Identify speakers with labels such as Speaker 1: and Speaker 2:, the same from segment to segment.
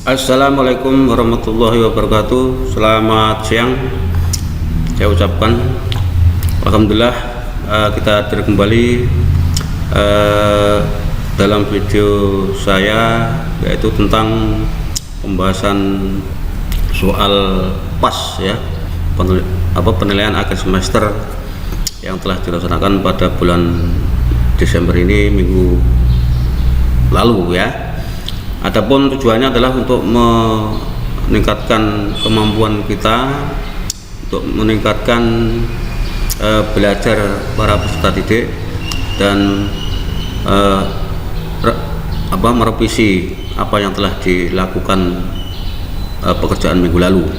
Speaker 1: Assalamualaikum warahmatullahi wabarakatuh. Selamat siang. Saya ucapkan alhamdulillah kita hadir kembali dalam video saya, yaitu tentang pembahasan soal PAS ya, penilaian akhir semester yang telah dilaksanakan pada bulan Desember ini, minggu lalu ya. Adapun tujuannya adalah untuk meningkatkan kemampuan kita, untuk meningkatkan belajar para peserta didik dan merevisi apa yang telah dilakukan pekerjaan minggu lalu.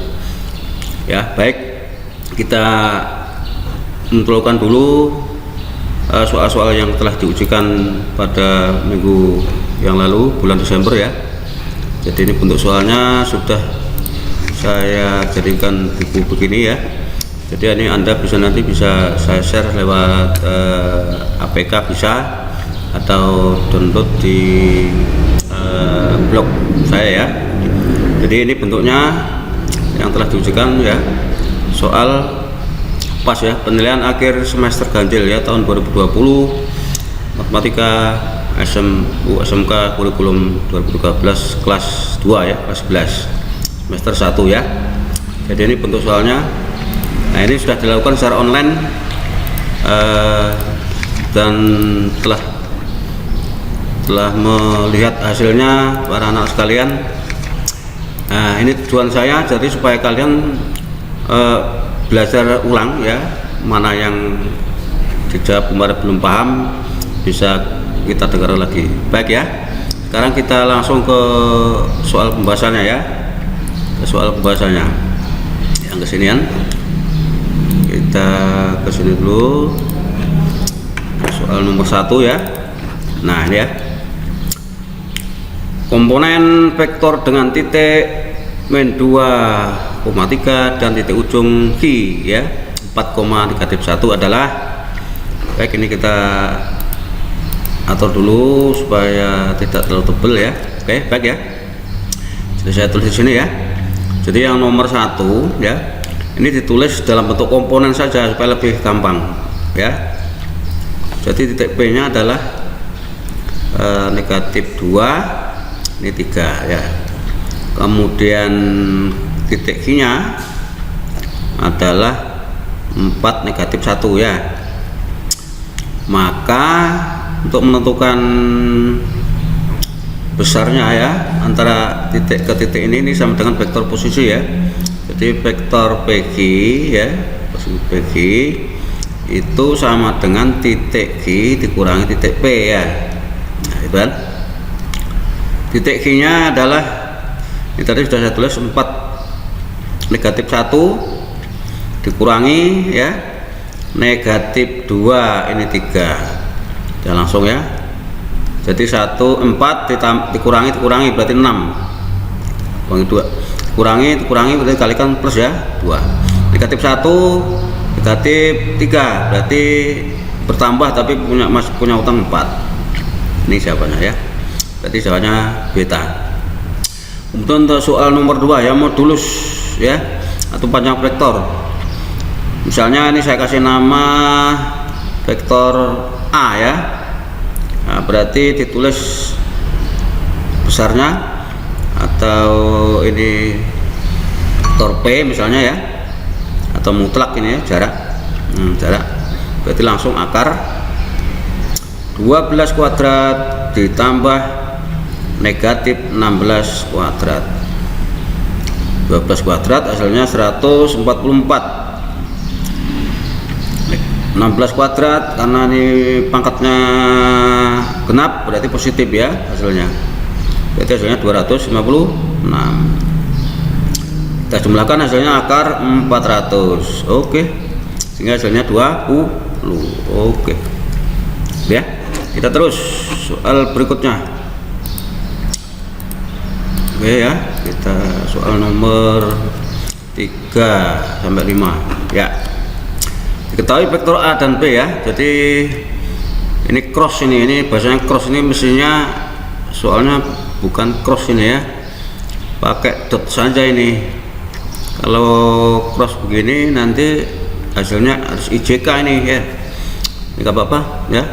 Speaker 1: Ya, baik, kita menentukan dulu soal-soal yang telah diujikan pada minggu yang lalu, bulan Desember ya. Jadi ini bentuk soalnya sudah saya jadikan buku begini ya. Jadi ini Anda nanti bisa saya share lewat APK bisa, atau download di blog saya ya. Jadi ini bentuknya yang telah diujikan ya, soal PAS ya, penilaian akhir semester ganjil ya tahun 2020 matematika SMK kurikulum 2013 kelas 2 ya, kelas 11 semester 1 ya. Jadi ini bentuk soalnya. Nah, ini sudah dilakukan secara online dan telah melihat hasilnya para anak sekalian. Nah, ini tujuan saya jadi supaya kalian belajar ulang ya, mana yang dijawab kemarin belum paham bisa kita dengar lagi. Baik ya, sekarang kita langsung ke soal pembahasannya ya, soal pembahasannya yang kesinian. Kita kesini dulu, soal nomor 1 ya. Nah ini ya, komponen vektor dengan titik min 2,3 dan titik ujung Q ya 4,-1 adalah, baik, ini kita atur dulu supaya tidak terlalu tebal ya. Oke, baik ya. Jadi saya tulis di sini ya. Jadi yang nomor 1 ya, ini ditulis dalam bentuk komponen saja supaya lebih gampang ya. Jadi titik P nya adalah negatif 2, ini 3 ya. Kemudian titik Q nya adalah 4, negatif 1 ya. Maka untuk menentukan besarnya ya, antara titik ke titik ini sama dengan vektor posisi ya. Jadi vektor PQ ya, posisi PQ itu sama dengan titik Q dikurangi titik P ya. Nah, itu kan. Titik Q nya adalah, ini tadi sudah saya tulis, 4, negatif 1 dikurangi ya, negatif 2, ini 3 ya, langsung ya. Jadi 4 dikurangi berarti 6, kurangi 2, dikurangi berarti kalikan plus ya, 2, negatif 1, negatif 3 berarti bertambah tapi masih punya utang 4. Ini jawabannya ya, berarti jawabannya beta. Kemudian untuk soal nomor 2 ya, modulus ya, atau panjang vektor. Misalnya ini saya kasih nama vektor A ya. Nah, berarti ditulis besarnya, atau ini vektor P misalnya ya, atau mutlak ini ya, jarak. Jarak berarti langsung akar 12 kuadrat ditambah negatif 16 kuadrat. 12 kuadrat hasilnya 144. 16 kuadrat karena ini pangkatnya genap berarti positif ya hasilnya. Berarti hasilnya 256. Kita jumlahkan hasilnya akar 400. Oke. Sehingga hasilnya 20. Oke. Ya. Kita terus soal berikutnya. Oke ya, kita soal nomor 3 sampai 5 ya. Diketahui vektor A dan B ya. Jadi ini cross, ini bahasanya cross, ini mestinya soalnya bukan cross ini ya. pakai dot saja ini. Kalau cross begini nanti hasilnya harus IJK ini ya. Ini nggak apa-apa ya.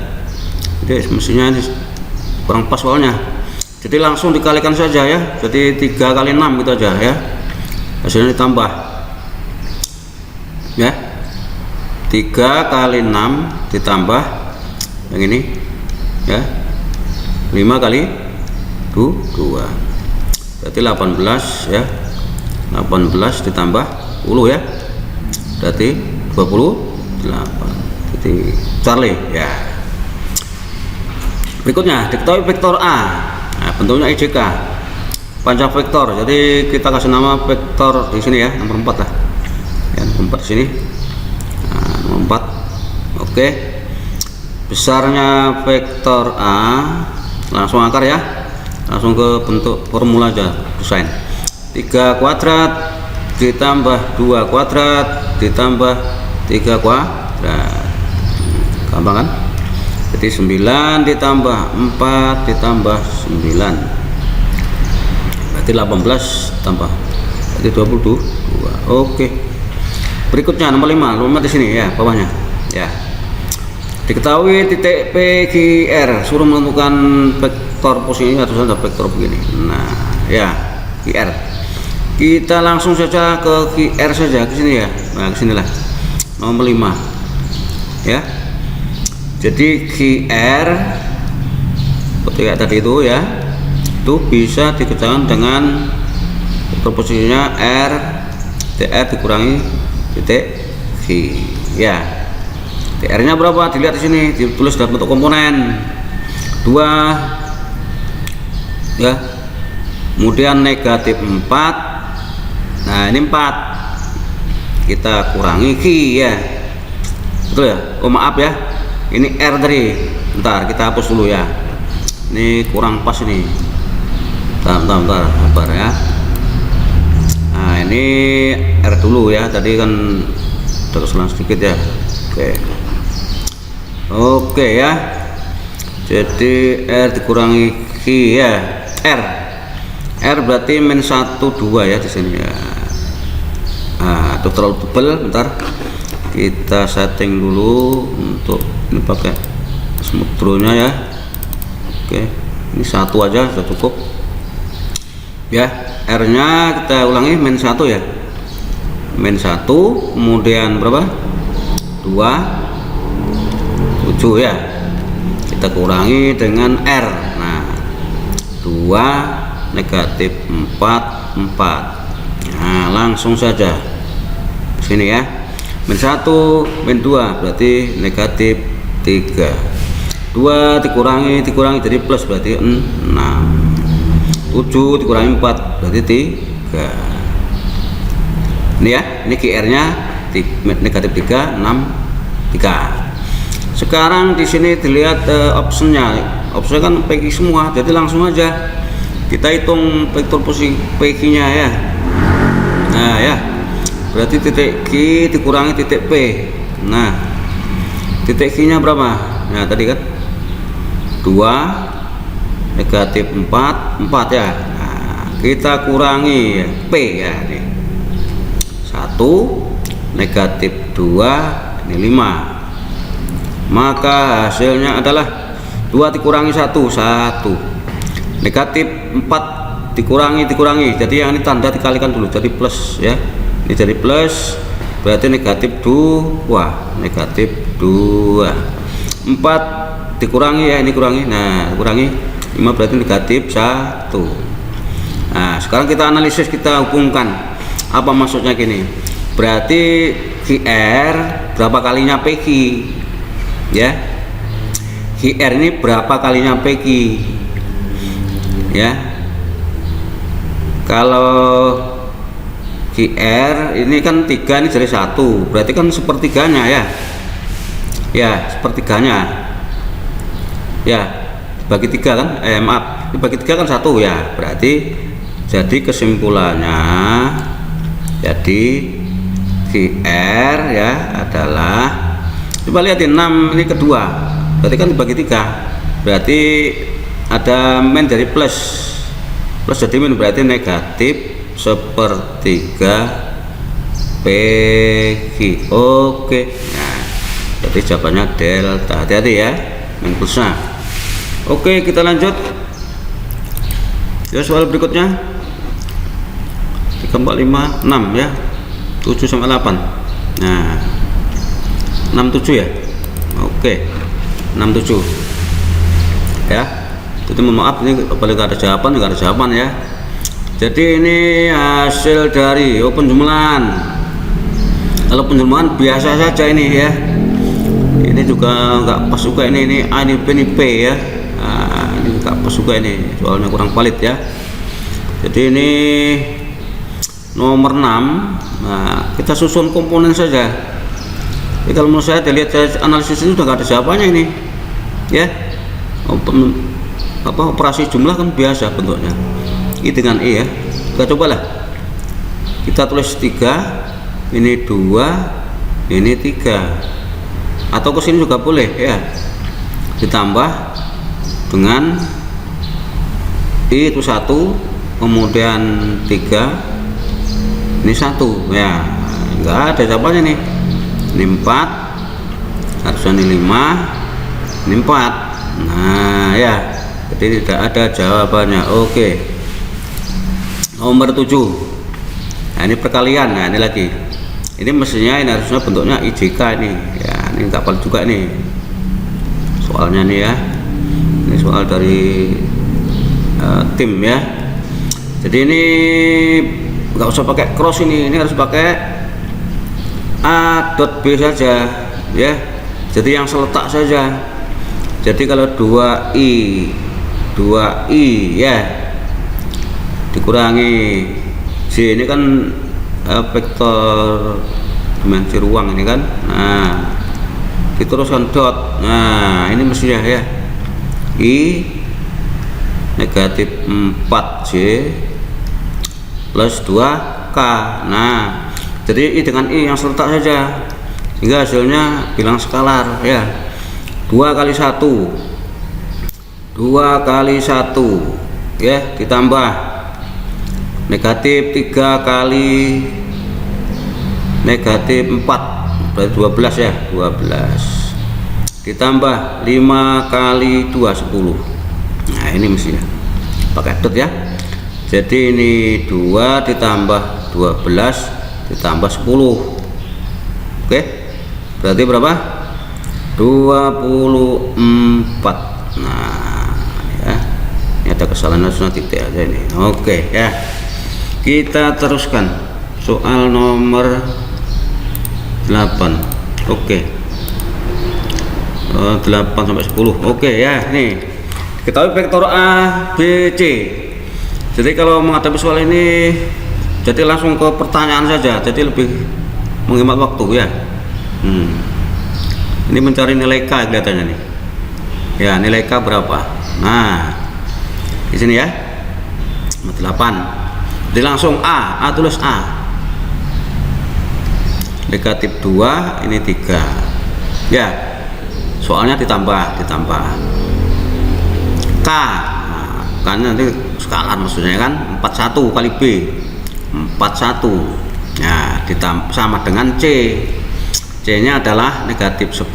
Speaker 1: Jadi mestinya ini kurang pas soalnya. Jadi langsung dikalikan saja ya. Jadi 3 kali 6 gitu aja ya. Hasilnya ditambah ya. 3 kali 6 ditambah yang ini ya. 5 kali 2 berarti 18 ya. 18 ditambah 10 ya, berarti 28. Jadi Charlie ya. Berikutnya diketahui vektor A. Nah, bentuknya IJK panjang vektor. Jadi kita kasih nama vektor di sini ya, nomor 4 lah ya, nomor 4 di sini. Nah, nomor 4. Oke, besarnya vektor A, langsung akar ya, langsung ke bentuk formula aja, desain. 3 kuadrat ditambah 2 kuadrat ditambah 3 kuadrat, gampang kan? Jadi 9 ditambah 4 ditambah 9 berarti 18 tambah berarti 22. Oke, berikutnya nomor 5 di sini ya, bawahnya ya. Diketahui titik PQR, suruh menentukan vektor posisi atau ada vektor begini. Nah ya, QR. Kita langsung saja ke QR saja, ke sini ya. Nah, ke sinilah. Nomor 5. Ya. Jadi QR seperti kayak tadi itu ya. Itu bisa diketahui dengan vektor posisinya R TR dikurangi titik Q. Ya. TR-nya berapa? Dilihat di sini, ditulis dalam bentuk komponen 2 ya. Kemudian negatif 4. Nah, ini 4 kita kurangi Q ya, betul ya? Oh maaf ya, ini R tadi, bentar kita hapus dulu ya, ini kurang pas ini. Bentar sabar ya. Nah, ini R dulu ya, tadi kan ada kesalahan sedikit ya. Oke ya, jadi R dikurangi Q ya, R berarti min 1 2 ya di sini ya. Nah, itu terlalu tebal, bentar kita setting dulu untuk ini pakai smooth draw-nya ya. Oke, ini 1 aja sudah cukup ya. R-nya kita ulangi min 1 ya, min 1 kemudian berapa? 2 7 ya, kita kurangi dengan R. Nah, 2 negatif 4 4. Nah, langsung saja sini ya, min 1 min 2 berarti negatif 3, 2 dikurangi jadi plus berarti 6, 7 dikurangi 4 berarti 3. Ini ya, ini QR nya negatif 3 6 3. Sekarang di sini dilihat optionnya kan PQ semua, jadi langsung aja kita hitung vektor posisi PQ nya ya. Nah ya, berarti titik Q dikurangi titik P. Nah, titik Q nya berapa? Nah tadi kan 2 negatif 4 4 ya. Nah, kita kurangi P ya, nih 1 negatif 2 ini 5, maka hasilnya adalah 2 dikurangi 1 1, negatif 4 dikurangi, jadi yang ini tanda dikalikan dulu jadi plus ya, ini jadi plus berarti negatif 2 negatif 2, 4 dikurangi ya, ini kurangi, nah kurangi 5 berarti negatif 1. Nah sekarang kita analisis, kita hubungkan apa maksudnya gini, berarti QR berapa kalinya PQ ya, QR ini berapa kalinya PQ ya. Kalau QR ini kan 3 ini jadi 1 berarti kan sepertiganya ya, sepertiganya ya, bagi 3 kan, maaf dibagi 3 kan 1 ya, berarti jadi kesimpulannya jadi QR ya adalah, coba lihatin 6 ini kedua berarti kan dibagi 3 berarti ada min dari plus plus jadi min berarti negatif sepertiga PQ. Oke, nah jadi jawabannya delta. Hati-hati ya min plusnya. Oke, kita lanjut ya. Soal berikutnya 3, 4, 5, 6 ya, 7 sampai 8. Nah 67 ya. Oke, 67 ya. Jadi mohon maaf ini paling nggak ada jawaban ya. Jadi ini hasil dari penjumlahan. Kalau penjumlahan biasa saja ini ya. Ini juga nggak pas juga ini A, ini B, ini P ya. Nah, ini nggak pas juga ini, soalnya kurang valid ya. Jadi ini nomor 6. Nah, kita susun komponen saja. Jadi kalau menurut saya dilihat analisis ini sudah nggak ada jawabannya ini ya. Operasi jumlah kan biasa bentuknya I dengan I ya. Kita cobalah, kita tulis 3, ini 2, ini 3, atau ke sini juga boleh ya, ditambah dengan I itu 1, kemudian 3, ini 1 ya. Enggak ada jawabannya nih. Ini 4, harusnya ini 5, ini 4. Nah ya, jadi tidak ada jawabannya. Oke, nomor 7. Nah ini perkalian. Nah ini lagi, ini mestinya ini harusnya bentuknya IJK ini ya. Ini nggak valid juga nih soalnya nih ya. Ini soal dari tim ya. Jadi ini nggak usah pakai cross ini harus pakai A dot B saja ya. Jadi yang seletak saja. Jadi kalau 2i ya dikurangi J, ini kan vektor dimensi ruang ini kan. Nah diteruskan dot. Nah ini mestinya ya I negatif 4J plus 2K. Nah jadi I dengan I yang seletak saja, sehingga hasilnya bilang skalar ya. 2 kali 1 ya, ditambah negatif 3 kali negatif 4 berarti 12 ya, 12 ditambah 5 kali 2 10. Nah ini mestinya pakai dot ya. Jadi ini 2 ditambah 12 ditambah 10. Oke, berarti berapa? 24. Nah ya, ini ada kesalahan, harusnya titik aja ini. Oke ya, kita teruskan soal nomor 8. Oke, 8 sampai 10. Oke ya, nih ketahui vektor A, B, C. Jadi kalau menghadapi soal ini jadi langsung ke pertanyaan saja, jadi lebih menghemat waktu ya. Ini mencari nilai K kelihatannya nih ya, nilai K berapa. Nah di sini ya 8. Jadi langsung A tulis A, negatif 2, ini 3 ya, soalnya ditambah K. Nah, kan nanti skalar maksudnya kan, 41 kali B 41. Nah ditambah sama dengan C nya adalah negatif 10,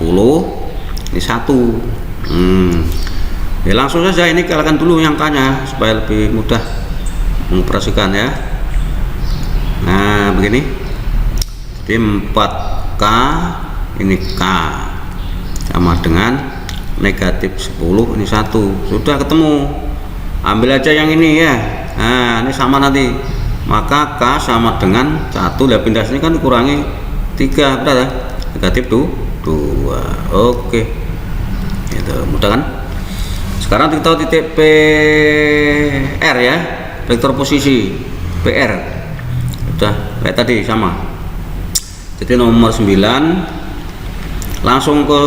Speaker 1: ini 1. Ya langsung saja ini kalahkan dulu yang K nya supaya lebih mudah mengoperasikan ya. Nah begini, jadi 4K, ini K sama dengan negatif 10, ini 1. Sudah ketemu, ambil aja yang ini ya. Nah ini sama nanti, maka K sama dengan 1. Lah pindah sini kan dikurangi 3 berapa? Negatif 2. Oke, itu mudah kan. Sekarang kita tahu titik PR ya, vektor posisi PR udah kayak tadi sama. Jadi nomor 9 langsung ke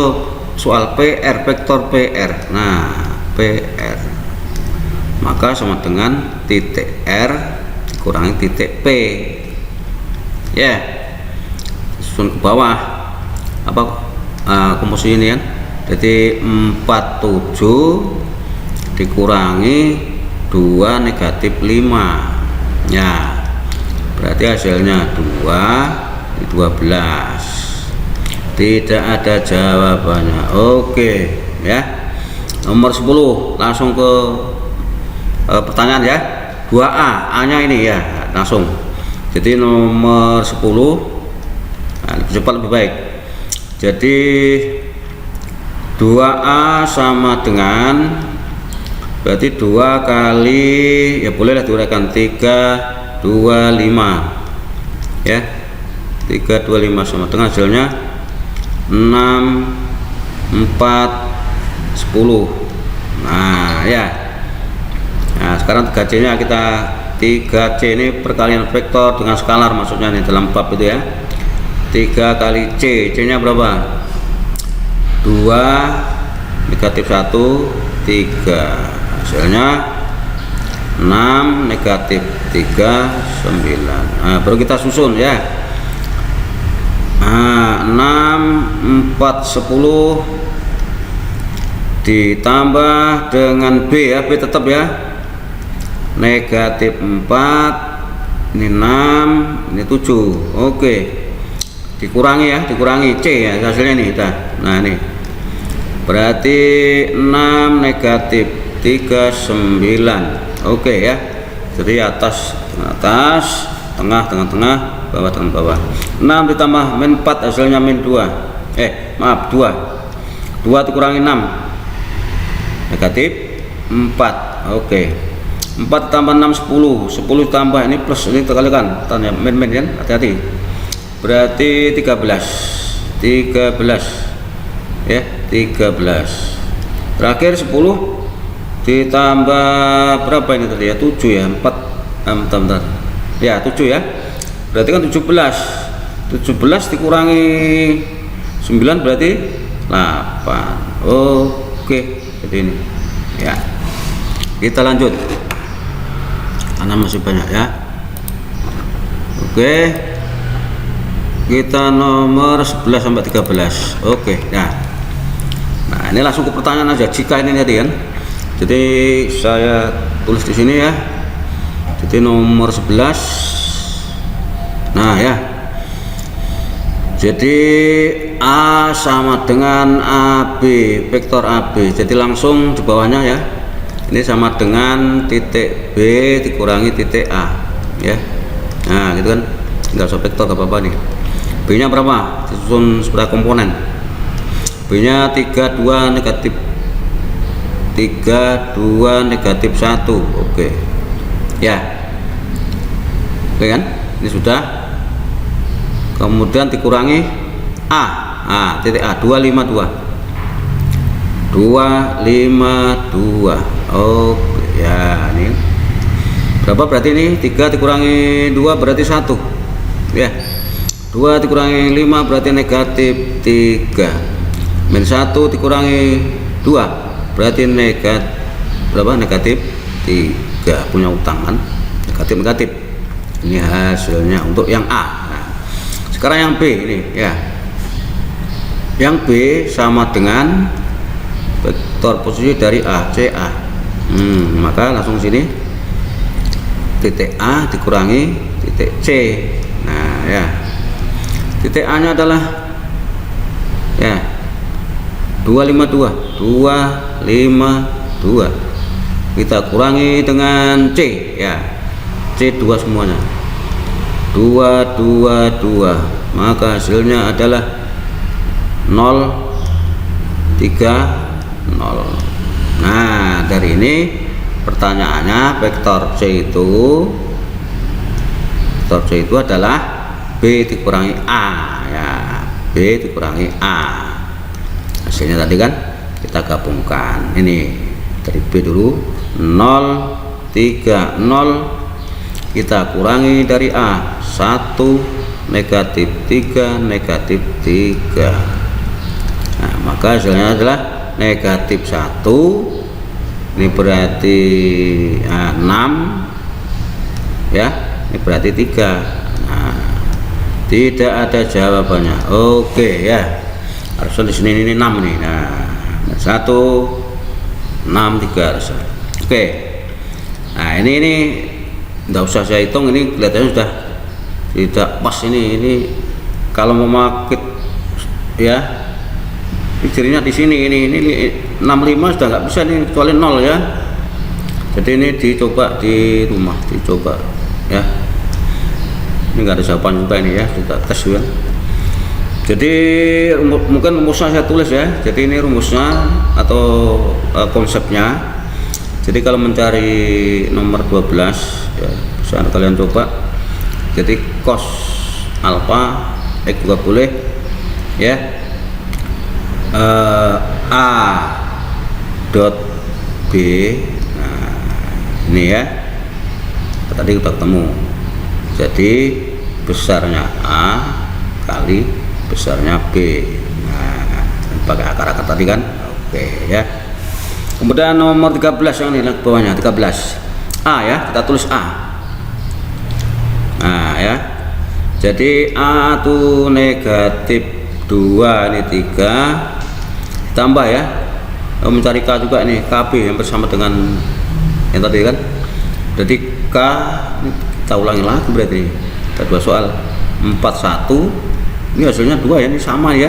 Speaker 1: soal PR, vektor PR. Nah PR maka sama dengan titik R dikurangi titik P ya. Susun ke bawah apa komposisi ini kan. Jadi 47 dikurangi 12 2 negatif 5 ya, berarti hasilnya 2 12. Tidak ada jawabannya. Oke ya. Nomor 10 langsung ke pertanyaan ya. 2A, A nya ini ya, langsung. Jadi nomor 10 lebih cepat lebih baik. Jadi 2A sama dengan, berarti 2 kali, ya bolehlah diuraikan, 3 2 5 ya, 3 2 5 sama dengan hasilnya 6 4 10. Nah ya, nah sekarang 3C nya kita, 3C ini perkalian vektor dengan skalar maksudnya nih dalam bab itu ya. 3 kali C, C nya berapa? 2 negatif 1 3, hasilnya 6 negatif 3 9. Nah baru kita susun ya. Nah 6 4 10 ditambah dengan B ya, B tetap ya, negatif 4, ini 6, ini 7. Oke, dikurangi ya, dikurangi C ya hasilnya nih kita. Nah ini berarti 6 negatif 3 9. Oke ya, jadi atas atas, tengah tengah, bawah tengah bawah. 6 ditambah min 4 hasilnya min 2. Maaf 2 dikurangi 6 negatif 4. Oke, 4 tambah 6 10, 10 tambah ini plus, ini terkalikan tanya min kan, hati-hati, berarti 13 ya, 13. Terakhir 10 ditambah berapa ini tadi ya, 7 ya, 4 bentar. Ya 7 ya, berarti kan 17 dikurangi 9 berarti 8. Oke, jadi ini ya, kita lanjut karena masih banyak ya. Oke, kita nomor 11 sampai 13. Oke ya. Nah ini langsung ke pertanyaan aja, jika ini tadi kan. Jadi saya tulis di sini ya. Jadi nomor 11. Nah ya, jadi A sama dengan AB, vektor AB. Jadi langsung di bawahnya ya, ini sama dengan titik B dikurangi titik A ya. Nah gitu kan, nggak usah vektor gak apa-apa nih. B nya berapa, disusun sebelah komponen. B nya 32 negatif 32 negatif 1. Oke ya, oke kan, ini sudah. Kemudian dikurangi A, titik A 252. Oke ya, ini berapa berarti ini, 3 dikurangi 2 berarti 1 ya, 2 dikurangi 5 berarti negatif 3, min 1 dikurangi 2 berarti negatif 3. Punya utang kan, negatif. Ini hasilnya untuk yang A. Nah, sekarang yang B ini ya, yang B sama dengan vektor posisi dari A, CA. Maka langsung sini titik A dikurangi titik C. Nah ya, titik A nya adalah ya 252. Kita kurangi dengan C ya, C 2 semuanya, 222, maka hasilnya adalah 030. Nah dari ini pertanyaannya, vektor C itu adalah B dikurangi A ya, B dikurangi A. Hasilnya tadi kan kita gabungkan, ini dari B dulu 030, kita kurangi dari A 1 negatif 3 negatif 3. Nah maka hasilnya adalah negatif 1. Ini berarti 6 ya, ini berarti 3. Nah tidak ada jawabannya. Oke ya, harusnya di sini ini 6 nih. Nah 1 6 3 harusnya. Oke, Nah ini nggak usah saya hitung, ini kelihatannya sudah tidak pas ini kalau mau market ya, ini jadinya di sini ini 65 sudah nggak bisa nih kecuali 0 ya. Jadi ini dicoba di rumah, dicoba ya. Ini nggak ada jawaban juga ini ya, kita tes ya. Jadi mungkin rumusnya saya tulis ya. Jadi ini rumusnya atau konsepnya. Jadi kalau mencari nomor 12 ya, bisa kalian coba. Jadi cos alfa X juga boleh ya. A dot B. Nah ini ya, tadi kita ketemu. Jadi besarnya A kali besarnya B. Nah pakai akar-akar tadi kan. Oke ya. Kemudian nomor 13 yang di bawahnya 13 A ya, kita tulis A. Nah ya, jadi A itu negatif 2, ini 3 tambah ya, mencari K juga ini KB yang bersama dengan yang tadi kan. Jadi K ini kita ulangi lagi, berarti kita 2 soal 41, ini hasilnya 2 ya, ini sama ya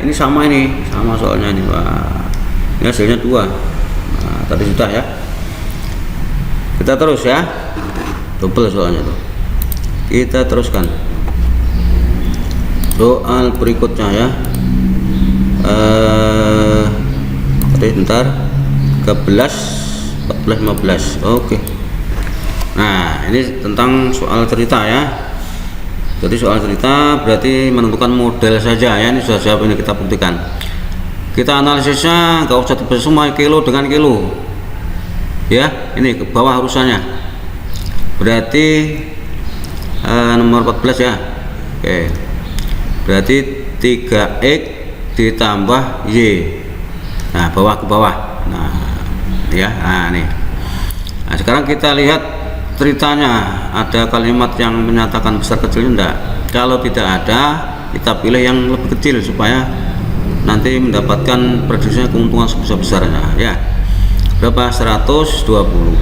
Speaker 1: ini sama, ini sama soalnya ini. Wah, ini hasilnya 2. Nah, tadi sudah ya, kita terus ya, double soalnya tuh, kita teruskan soal berikutnya ya. Tadi bentar 13, 14, 15. Oke. Nah ini tentang soal cerita ya. Jadi soal cerita berarti menentukan model saja ya. Ini sudah siap, ini kita buktikan. Kita analisisnya nggak usah dibahas semua, kilo dengan kilo ya. Ini ke bawah urusannya berarti nomor 14 ya. Oke, berarti 3x ditambah y. Nah bawah ke bawah. Nah ya, nah nih. Nah sekarang kita lihat ceritanya, ada kalimat yang menyatakan besar kecilnya enggak. Kalau tidak ada, kita pilih yang lebih kecil supaya nanti mendapatkan prediksinya keuntungan sebesar-besarnya ya. Berapa? 120.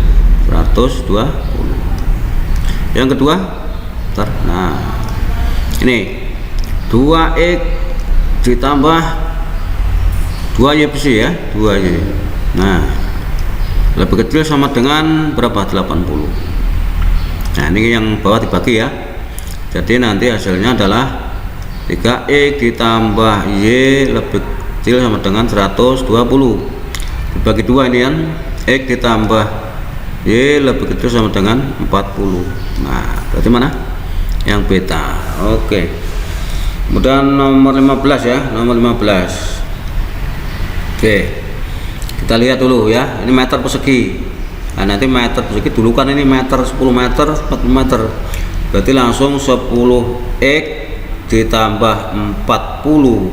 Speaker 1: Yang kedua bentar. Nah ini 2x ditambah 2y besi ya, 2y. Nah lebih kecil sama dengan berapa? 80. Nah ini yang bawah dibagi ya. Jadi nanti hasilnya adalah 3x ditambah y lebih kecil sama dengan 120. Dibagi 2 ini kan, x ditambah y lebih kecil sama dengan 40. Nah berarti mana? Yang beta. Oke. Kemudian nomor 15 ya, nomor 15. Oke, kita lihat dulu ya, ini meter persegi. Nah nanti meter persegi dulu kan, ini meter 10 meter 40 meter, berarti langsung 10x ditambah 40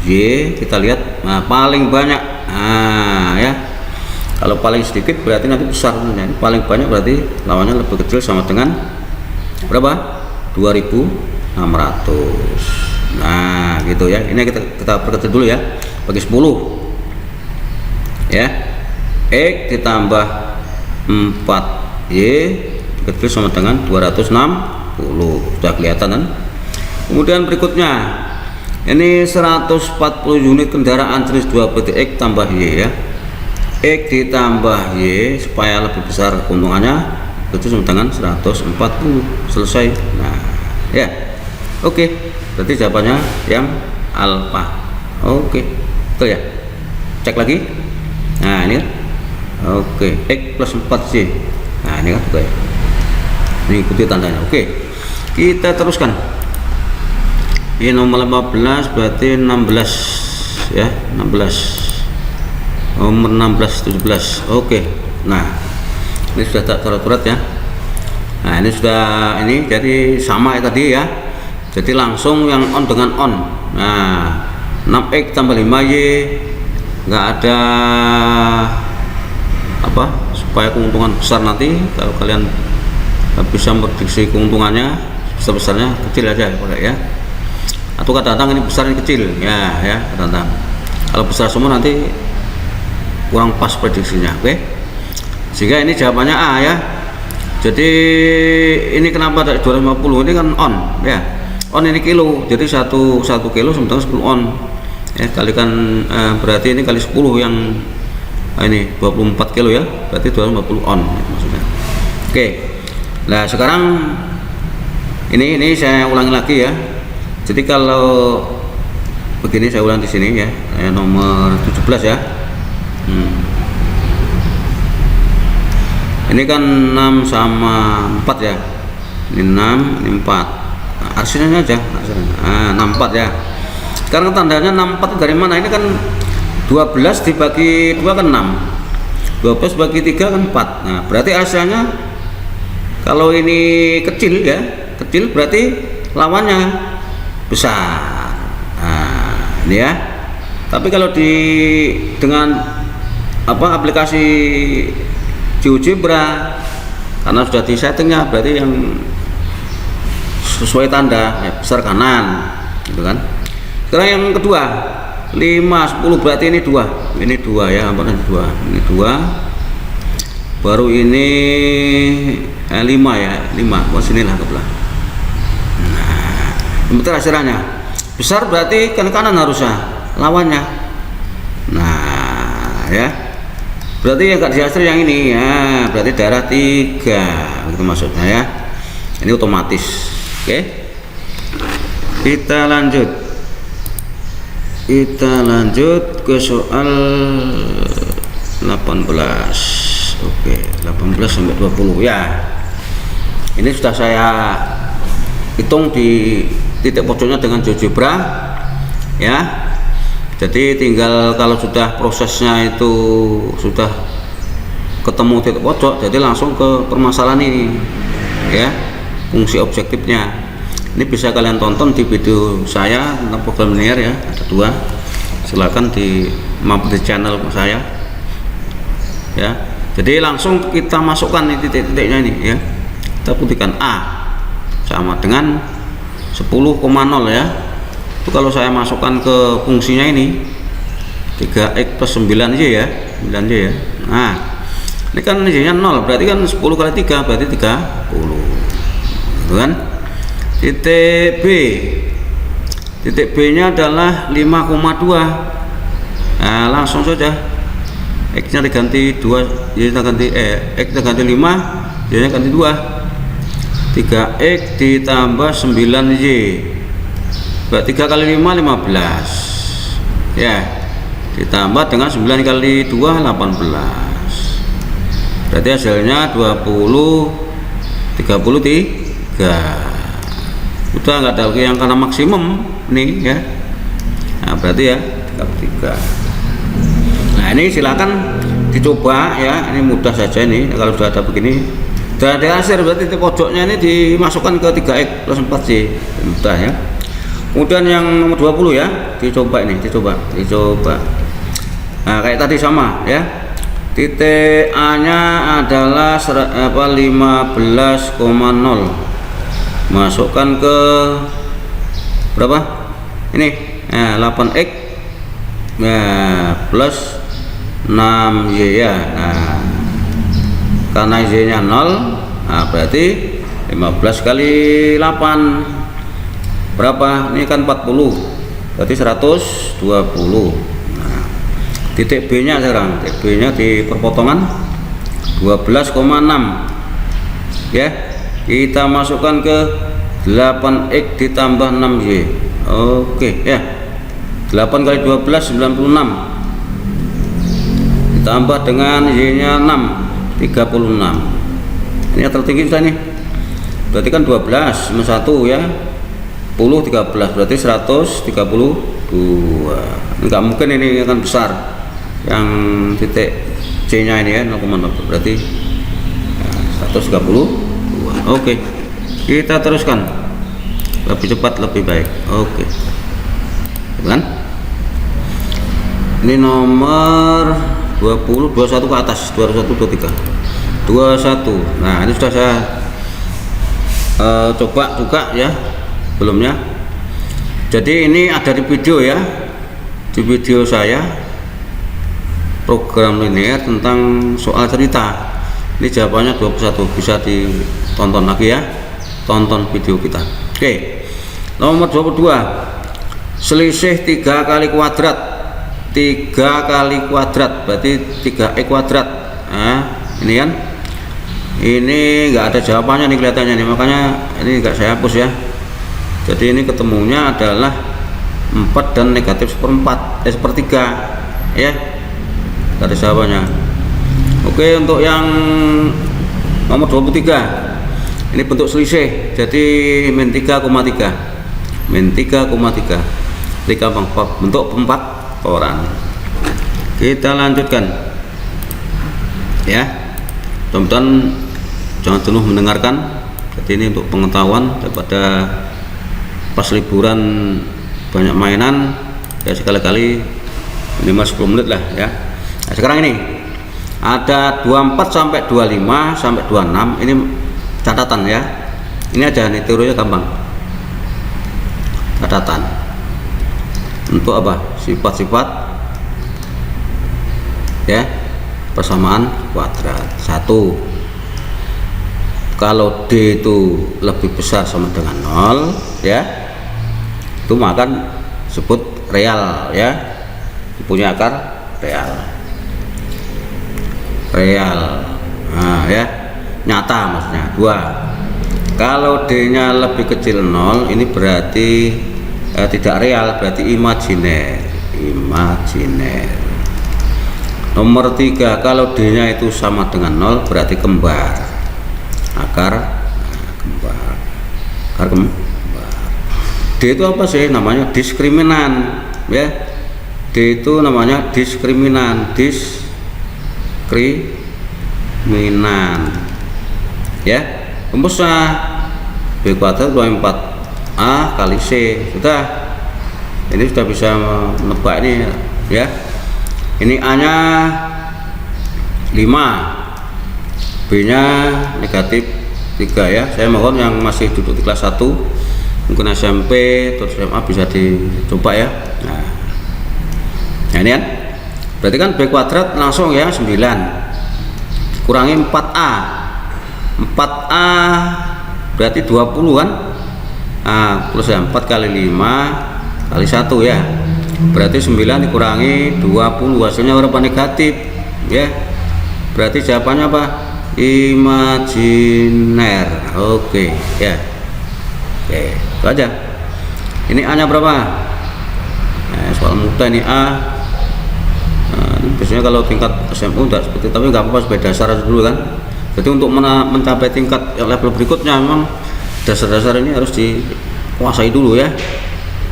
Speaker 1: y. Kita lihat, nah paling banyak, nah ya, kalau paling sedikit berarti nanti besar. Nah, ini paling banyak berarti lawannya lebih kecil sama dengan berapa? 2600. Nah gitu ya, ini kita perkecil dulu ya, bagi 10 ya, x ditambah 4y kecil sama dengan 260. Sudah kelihatan kan? Kemudian berikutnya ini 140 unit kendaraan jenis 2 PTX tambah y ya, x ditambah y supaya lebih besar keuntungannya, itu sama dengan 140. Selesai. Nah ya, oke, berarti jawabannya yang alfa. Oke, betul ya, cek lagi. Nah ini oke, x plus 4y. Nah ini kan betul ya, ini ikuti tandanya. Oke, kita teruskan. Ini nomor 15 berarti 16 ya, 16, nomor 16, 17. Oke, nah ini sudah tak terturat ya. Nah ini sudah, ini jadi sama ya tadi ya, jadi langsung yang on dengan on. Nah 6x tambah 5y, nggak ada apa supaya keuntungan besar. Nanti kalau kalian bisa memprediksi keuntungannya besar-besarnya, kecil aja ya, atau kadang-kadang ini besar ini kecil ya, kadang-kadang kalau besar semua nanti kurang pas prediksinya. Oke, Sehingga ini jawabannya A ya. Jadi ini kenapa 250 ini kan on ya. On ini kilo, jadi 1 kilo sementara 10 on ya, kalikan berarti ini kali 10 yang ini 24 kilo ya, berarti 250 on maksudnya. Oke, nah sekarang ini saya ulangi lagi ya. Jadi kalau begini saya ulang di sini ya, nomor 17 ya. Ini kan 6 sama 4 ya, ini 6 ini 4. Nah, arsinya aja 64 ya. Sekarang tandanya 64 dari mana? Ini kan 12 dibagi 2 kan 6, 12 bagi 3 kan 4. Nah berarti hasilnya kalau ini kecil ya, kecil berarti lawannya besar. Nah ini ya. Tapi kalau dengan aplikasi GeoGebra, karena sudah di settingnya, berarti yang sesuai tanda ya, besar kanan gitu kan. Sekarang yang kedua 5, 10 berarti ini 2 ya, ini 2 baru ini 5 ya, 5 sinilah ke belakang. Nah sebentar hasilnya besar berarti kan kanan harusnya lawannya. Nah ya, berarti yang gak dihasil yang ini ya, berarti daerah 3 itu maksudnya ya, ini otomatis. Oke, kita lanjut ke soal 18. Oke, 18 sampai 20 ya. Ini sudah saya hitung di titik pojoknya dengan GeoGebra ya. Jadi tinggal kalau sudah prosesnya itu sudah ketemu titik pojok, jadi langsung ke permasalahan ini ya, fungsi objektifnya. Ini bisa kalian tonton di video saya tentang program linear ya, ada 2. Silakan mampir di channel saya ya. Jadi langsung kita masukkan nih titik-titiknya ini ya. Kita putihkan A sama dengan 10,0 ya. Itu kalau saya masukkan ke fungsinya ini 3x plus 9y ya, 9y ya. Nah ini kan Y-nya 0, berarti kan 10 kali 3 berarti 30 gitu kan. Titik B nya adalah 5,2. Nah langsung saja X nya diganti 2, Y nya ganti X nya ganti 5, Y nya ganti 2. 3x ditambah 9y, berarti 3 kali 5 15 ya, ditambah dengan 9 kali 2 18, berarti hasilnya 33. Udah nggak ada lagi yang karena maksimum nih ya. Nah berarti ya 33. Nah ini silakan dicoba ya, ini mudah saja ini. Kalau sudah ada begini, sudah ada hasil, berarti di pojoknya ini dimasukkan ke 3x plus 4y, mudah ya. Kemudian yang nomor 20 ya, dicoba. Nah kayak tadi sama ya. Titik A nya adalah 15,0, masukkan ke berapa ini 8x plus 6y ya. Nah karena y nya 0, nah berarti 15 kali 8 berapa, ini kan 40, berarti 120. Nah titik B nya sekarang, titik B nya di perpotongan 12,6 ya. Kita masukkan ke 8x ditambah 6y. Oke ya, 8 kali 12 96, ditambah dengan y nya 6 36. Ini yang tertinggi sudah nih, berarti kan 12 minus 1 ya, 10 13 berarti 132. Enggak mungkin ini akan besar yang titik C nya ini ya, 0,0 berarti 132. Oke, kita teruskan, lebih cepat lebih baik. Oke kan, ini nomor 20, 21 ke atas, 21, 23, 21. Nah ini sudah saya coba juga ya sebelumnya. Jadi ini ada di video ya, di video saya program linear tentang soal cerita. Ini jawabannya 21, bisa ditonton lagi ya, tonton video kita. Oke, nomor 22, selisih 3 kali kuadrat. 3 kali kuadrat berarti 3e kuadrat. Nah, ini kan, ini enggak ada jawabannya nih kelihatannya nih, makanya ini enggak saya hapus ya. Jadi ini ketemunya adalah 4 dan negatif sepertiga ya, enggak ada jawabannya. Oke, untuk yang nomor 23, ini bentuk selisih, jadi min 3,3, min 3,3, ini gampang, bentuk pemfaktoran. Kita lanjutkan ya, teman-teman jangan jenuh mendengarkan. Jadi ini untuk pengetahuan, daripada pas liburan banyak mainan ya, sekali-kali minimal 10 menit lah ya. Nah, sekarang ini ada 24 sampai 25 sampai 26, ini catatan ya. Ini aja nih, teorinya gampang. Catatan untuk apa? Sifat-sifat ya, persamaan kuadrat. 1, kalau D itu lebih besar sama dengan 0 ya, itu makan sebut real ya, punya akar real. Nah ya, nyata maksudnya. 2, kalau D nya lebih kecil 0, ini berarti tidak real, berarti imajiner. Nomor 3, kalau D nya itu sama dengan 0, berarti kembar. Akar kembar. D itu apa sih namanya? Diskriminan ya. D itu namanya diskriminan, ya. Rumusnya B kuadrat 24A kali C. Sudah, ini sudah bisa menebak ini ya. Ini A nya 5, B nya negatif 3 ya. Saya mohon yang masih duduk di kelas 1, mungkin SMP atau SMA, bisa dicoba ya. Nah ini kan berarti kan B kuadrat langsung ya 9 kurangi 4A. 4A berarti 20 kan. Nah, plus ya, 4 kali 5 kali 1 ya, berarti 9 dikurangi 20, hasilnya berapa? Negatif ya. Berarti jawabannya apa? Imajiner. Oke ya. Oke, itu aja. Ini A nya berapa? Soal mudah ini A. Biasanya kalau tingkat SMU tidak seperti itu, tapi nggak apa-apa, sebagai dasar dulu kan. Jadi untuk mencapai tingkat level berikutnya, memang dasar-dasar ini harus dikuasai dulu ya.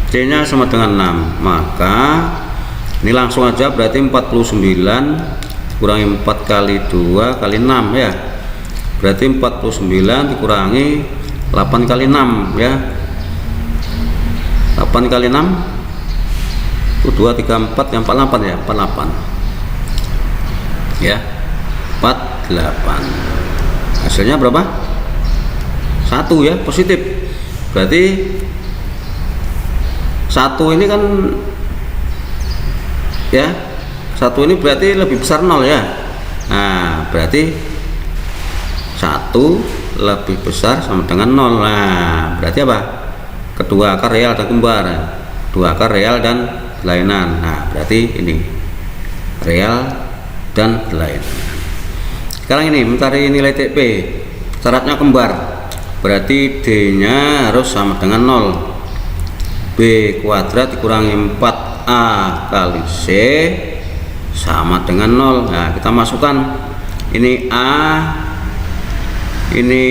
Speaker 1: C nya sama dengan 6, maka ini langsung aja, berarti 49 kurangi 4 kali 2 kali 6 ya, berarti 49 dikurangi 8 kali 6 ya. 8 kali 6 itu 2, 3, 4, yang 48 ya, 48 ya, 48. Hasilnya berapa? 1 ya, positif. Berarti 1 ini kan ya, 1 ini berarti lebih besar 0 ya. Nah, berarti 1 lebih besar sama dengan 0. Nah, berarti apa? Kedua akar real dan kembar. Dua akar real dan kelainan. Nah, berarti ini real dan kelainan. Sekarang ini mencari nilai TP, syaratnya kembar, berarti D nya harus sama dengan 0. B kuadrat dikurangi 4A kali C sama dengan 0. Nah, kita masukkan ini A, ini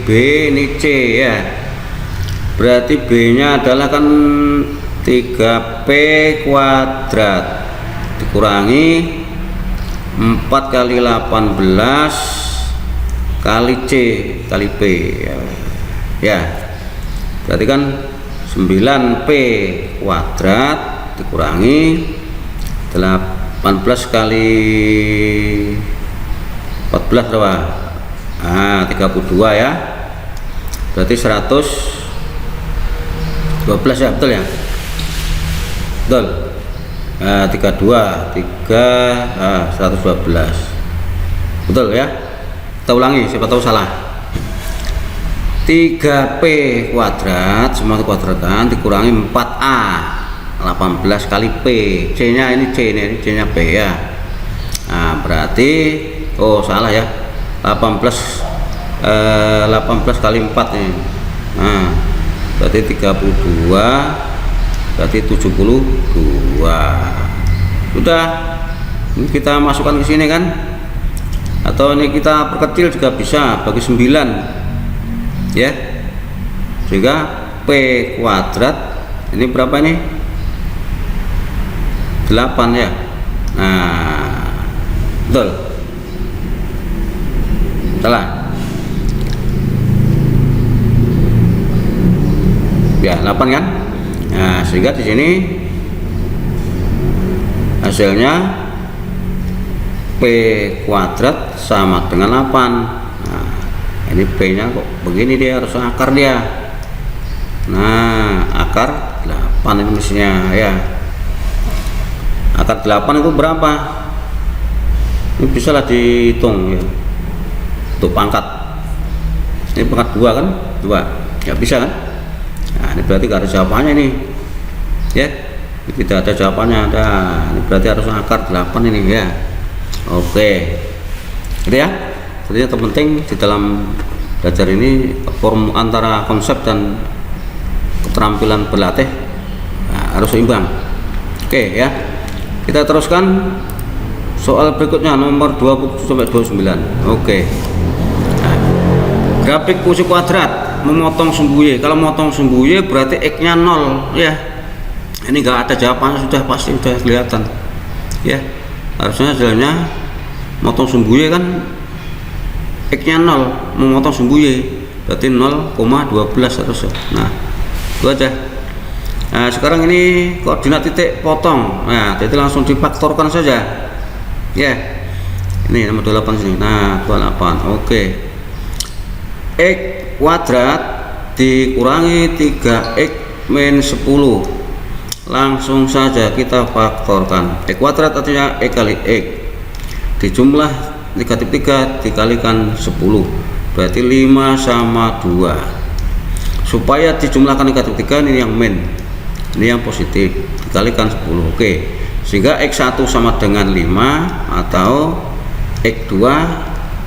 Speaker 1: B, ini C ya. Berarti B nya adalah kan 3P kuadrat dikurangi 4 kali 18 kali C kali P ya. Berarti kan 9P kuadrat dikurangi 18 kali 14 berapa? 32 ya. Berarti 112 ya, betul ya? Betul. 112 betul ya. Kita ulangi, siapa tahu salah. 3P kuadrat semua dikuadratkan dikurangi 4A 18 kali P. C nya ini C nya P ya. Nah berarti salah ya, 18 kali 4 nih. Nah berarti 32, berarti 72. Sudah, ini kita masukkan ke sini kan, atau ini kita perkecil juga bisa bagi 9 ya, sehingga P kuadrat ini berapa ini, 8 ya. Nah betul, salah ya, 8 kan. Nah sehingga di sini hasilnya P kuadrat sama dengan 8. Nah ini P nya kok begini, dia harus akar dia. Nah akar 8 ini mestinya ya. Akar 8 itu berapa? Ini bisa lah dihitung ya, untuk pangkat. Ini pangkat 2 kan, 2 ya bisa kan. Nah ini berarti gak ada jawabannya ini ya, tidak ada jawabannya. Ini berarti harus akar 8 ini ya. Oke gitu ya. Jadi yang terpenting di dalam belajar ini antara konsep dan keterampilan berlatih harus seimbang. Oke ya, kita teruskan soal berikutnya nomor 27 sampai 29. Oke. Nah, grafik fungsi kuadrat memotong sumbu Y. Kalau memotong sumbu Y berarti X nya 0 ya. Ini enggak ada jawabannya, sudah pasti sudah kelihatan ya. Harusnya hasilnya motong sumbu Y kan X nya 0, memotong sumbu Y berarti 0,12 harusnya. Nah itu aja. Nah sekarang ini koordinat titik potong, nah jadi langsung difaktorkan saja ya. Ini nomor 28 sini. Nah 28. Oke. X kuadrat dikurangi 3x min 10, langsung saja kita faktorkan. X kuadrat artinya X kali X, dijumlah negatif 3 dikalikan 10 berarti 5 sama 2. Supaya dijumlahkan negatif 3 ini yang min, ini yang positif, dikalikan 10. Oke, sehingga X1 sama dengan 5 atau X2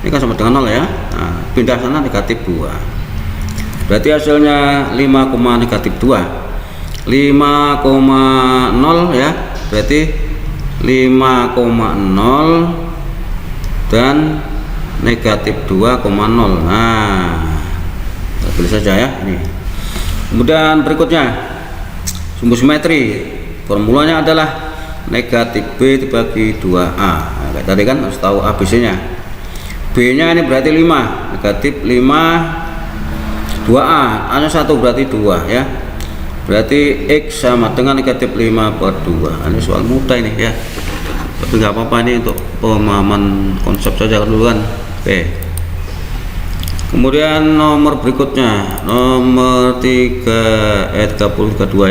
Speaker 1: ini kan sama dengan 0 ya. Nah, pindah sana negatif 2, berarti hasilnya 5, negatif 2, 5,0 ya, berarti 5,0 dan negatif 2,0. Nah pilih saja ya ini. Kemudian berikutnya sumbu simetri, formulanya adalah negatif B dibagi 2A. Nah, kayak tadi kan harus tahu ABC nya. B nya ini berarti 5, negatif 5, 2A hanya 1 berarti 2 ya, berarti X sama dengan negatif 5 per 2. Ini soal mudah ini ya, tapi nggak apa-apa, ini untuk pemahaman konsep saja dulu kan. Oke. Kemudian nomor berikutnya nomor 32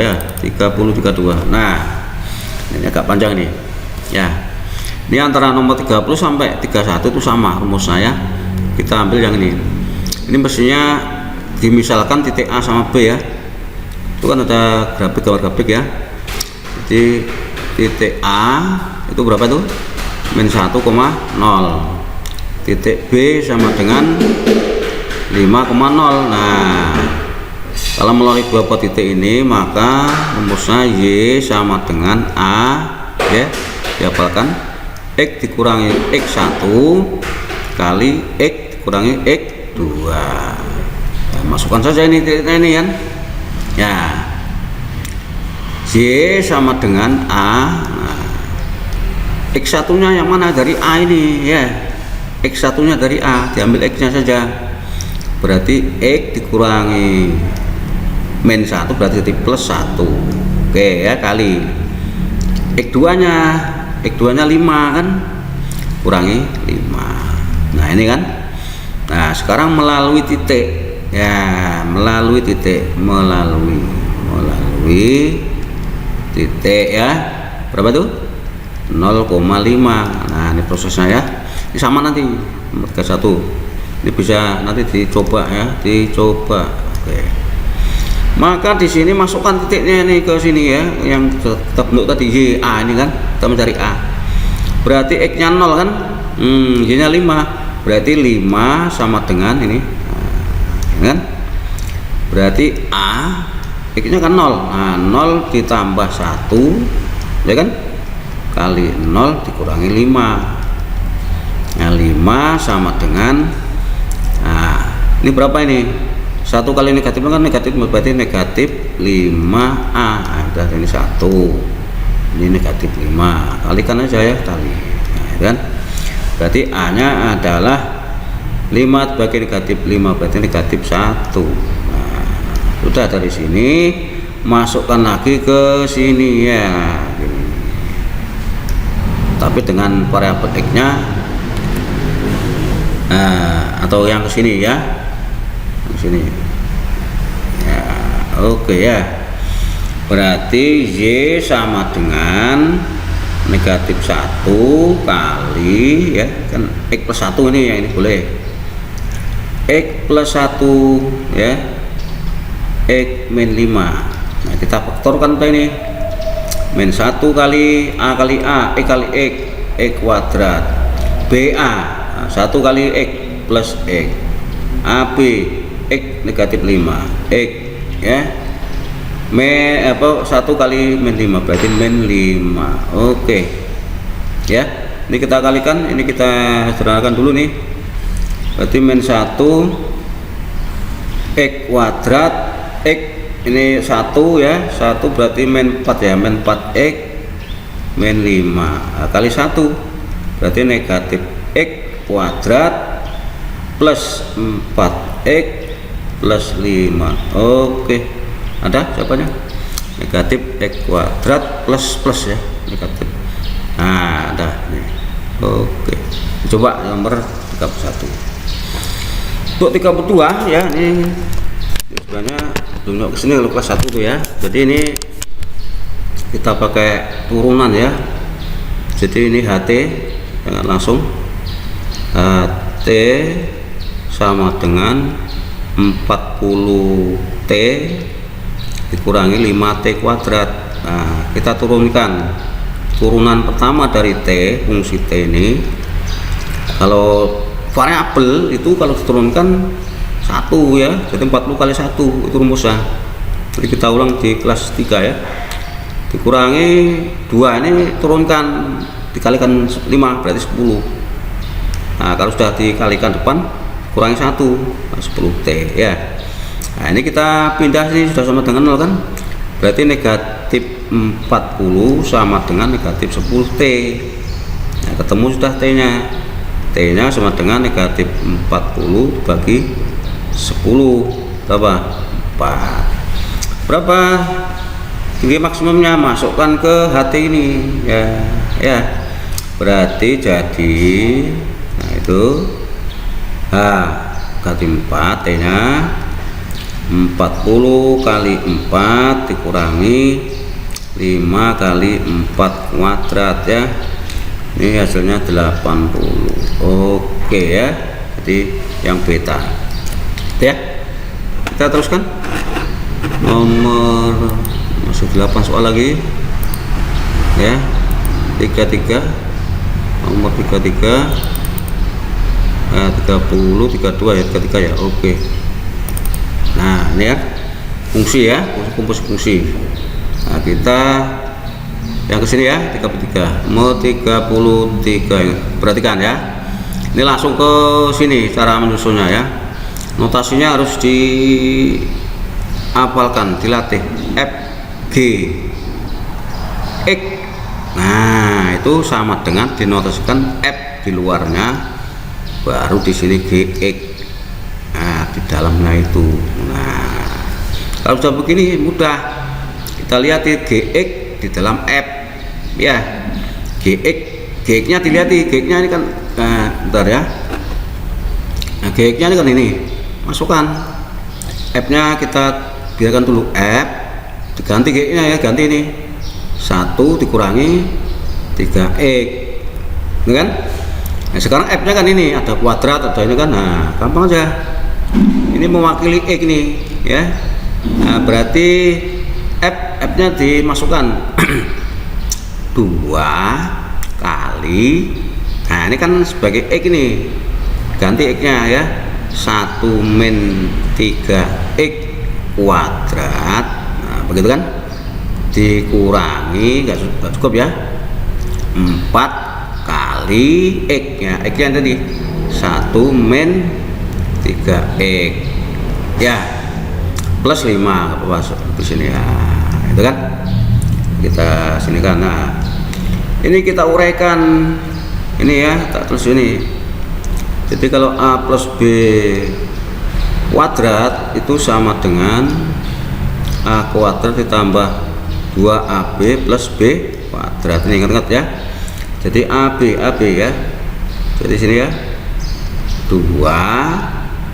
Speaker 1: ya, 30 32. Nah ini agak panjang nih ya. Ini antara nomor 30 sampai 31 itu sama rumusnya ya. Kita ambil yang ini. Ini mestinya dimisalkan titik A sama B ya. Itu kan ada grafik, gambar grafik ya. Jadi titik A itu berapa tuh? Min 1,0. Titik B sama dengan 5,0. Nah kalau melalui dua titik ini maka rumusnya Y sama dengan A ya, dihafalkan X dikurangi X1 kali X dikurangi X2. Nah, masukkan saja ini titiknya ini kan ya, Y sama dengan A. Nah, X1 nya yang mana? Dari A ini ya, X1 nya dari A, diambil X nya saja, berarti X dikurangi min 1 berarti jadi plus 1. Oke ya, kali X2 nya, X2 nya 5 kan, kurangi 5. Nah ini kan. Nah sekarang melalui titik ya, melalui titik, melalui titik ya, berapa tuh? 0,5. Nah ini prosesnya ya, ini sama nanti nomor 31. Ini bisa nanti dicoba ya, dicoba. Oke. Maka di sini masukkan titiknya nih ke sini ya, yang kita bentuk tadi Y A ini kan, kita mencari A. Berarti X nya 0 kan, Y nya 5, berarti 5 sama dengan ini, kan? Berarti A X nya kan 0, nah 0 ditambah 1 ya kan, kali 0 dikurangi 5. Nah 5 sama dengan, nah ini berapa ini, 1 kali negatif kan negatif, berarti negatif 5A. Nah, ini 1, ini negatif 5, kalikan aja ya tali, nah, kan? Berarti A nya adalah 5 bagi negatif 5, berarti negatif 1. Nah, sudah dari sini masukkan lagi ke sini ya, gini. Tapi dengan variabel X nya atau yang ke sini ya, ke sini ya. Oke ya, berarti Y sama dengan negatif 1 kali ya kan, X plus 1 ini yang ini boleh, X plus 1 ya, X min 5. Nah kita faktorkan ini, min 1 kali A kali A, X kali X kuadrat, BA 1 kali X plus X, AB X negatif 5 X ya, 1 kali min 5 berarti min 5. Oke ya, ini kita kalikan, ini kita sederhanakan dulu nih, berarti min 1 X kuadrat X ini 1 ya, 1 berarti min 4 ya, min 4X min 5, nah, kali 1 berarti negatif X kuadrat plus 4X plus 5. Oke, ada jawabannya, negatif X kuadrat plus ya, negatif. Nah ada nih. Oke, coba nomor 31. Untuk 32 ya, ini sebenarnya tunjuk ke sini kalau kelas 1 tuh ya. Jadi ini kita pakai turunan ya, jadi ini HT dengan langsung HT sama dengan 40T dikurangi 5T kuadrat. Nah kita turunkan turunan pertama dari T, fungsi T ini, kalau variabel itu kalau diturunkan 1 ya, jadi 40 kali 1 itu rumusnya. Jadi kita ulang di kelas 3 ya, dikurangi 2 ini turunkan, dikalikan 5 berarti 10. Nah kalau sudah dikalikan depan kurangi 1, nah, 10T ya. Nah ini kita pindah sini sudah sama dengan 0 kan, berarti negatif 40 sama dengan negatif 10T. Nah ketemu sudah T nya, T nya sama dengan negatif 40 bagi 10 berapa? 4. Berapa tinggi maksimumnya, masukkan ke HT ini ya, ya berarti jadi, nah itu H ganti 4, T nya 40 kali 4 dikurangi 5 kali 4 kuadrat ya, ini hasilnya 80. Oke ya, jadi yang beta ya. Kita teruskan nomor masih 8 soal lagi ya, 33 nomor 33 30 32 ya, 33 ya. Oke, nah ini ya fungsi ya, kumpul fungsi. Nah kita yang ke sini ya, 33 mau 33 ya. Perhatikan ya, ini langsung ke sini cara menyusunnya ya. Notasinya harus dihafalkan, dilatih. F G X, nah itu sama dengan dinotasikan F di luarnya, baru di sini GX, nah di dalamnya itu. Nah kalau sudah begini mudah, kita lihat GX di dalam F ya, GX, GX nya dilihat, GX nya ini kan, nah bentar ya, nah GX nya ini kan ini, masukkan F nya kita biarkan dulu F, diganti GX nya ya, ganti ini 1 dikurangi 3X, kan? Nah, sekarang F nya kan ini ada kuadrat, ada ini kan, nah gampang aja, ini mewakili X nih ya. Nah, berarti F nya dimasukkan 2 kali, nah ini kan sebagai X ini, ganti X nya ya, 1 min 3X kuadrat, nah begitu kan, dikurangi nggak cukup ya, 4 kali X nya, X nya tadi 1 min 3X ya, plus 5 masuk ke sini ya, itu kan kita sini kan. Nah ini kita uraikan ini ya, tak tulis ini. Jadi kalau A plus B kuadrat itu sama dengan A kuadrat ditambah 2AB plus B kuadrat, ini ingat-ingat ya. Jadi AB ya, jadi sini ya 2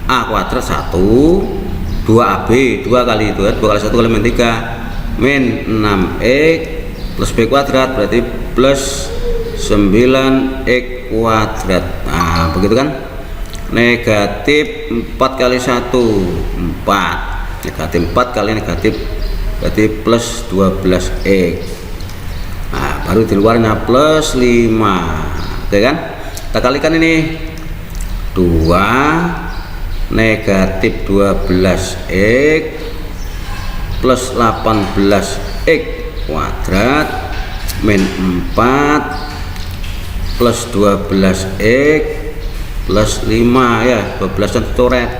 Speaker 1: A kuadrat 1, 2AB 2 kali itu ya, 2 kali 1 kali min 3 min 6X plus B kuadrat, berarti plus 9X kuadrat. Nah begitu kan, negatif 4 kali 1 4, negatif 4 kali negatif berarti plus 12X. Nah baru di luarnya plus 5, oke kan, kita kalikan ini 2 negatif 12X plus 18X kuadrat min 4 plus 12X plus 5 ya, 12 dan coret.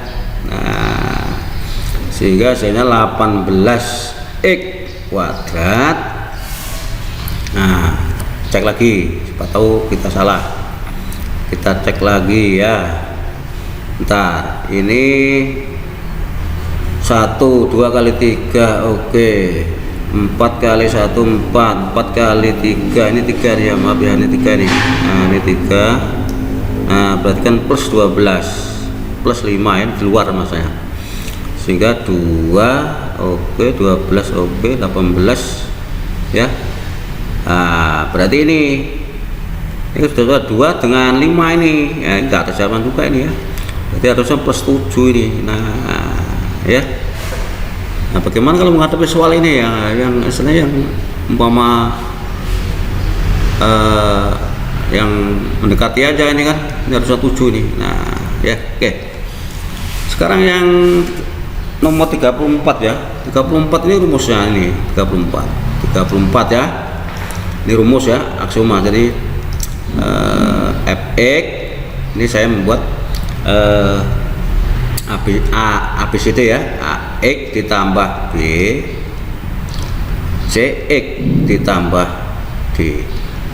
Speaker 1: Nah sehingga hasilnya 18X kuadrat. Nah cek lagi, siapa tahu kita salah, kita cek lagi ya. Bentar, ini 1 2 kali 3 oke, 4 kali 1 4, 4 kali 3 ini 3 ya, maaf ya, ini 3 nih. Nah ini 3, nah berarti kan plus 12 plus 5 ya, di luar masanya, sehingga 2 oke, 12 oke, 18 ya. Nah berarti ini sudah 2 dengan 5 ini ya, enggak ada jawaban juga ini ya, berarti harusnya plus 7 ini. Nah ya, nah bagaimana kalau menghadapi soal ini ya, yang istilahnya yang umpama yang mendekati aja ini kan, ini harusnya 7 ini. Nah ya oke, sekarang yang nomor 34 ya, 34 ini rumusnya, ini 34 ya, ini rumus ya, aksioma. Jadi fx ini saya membuat ABCD ya, AX ditambah B, CX ditambah D,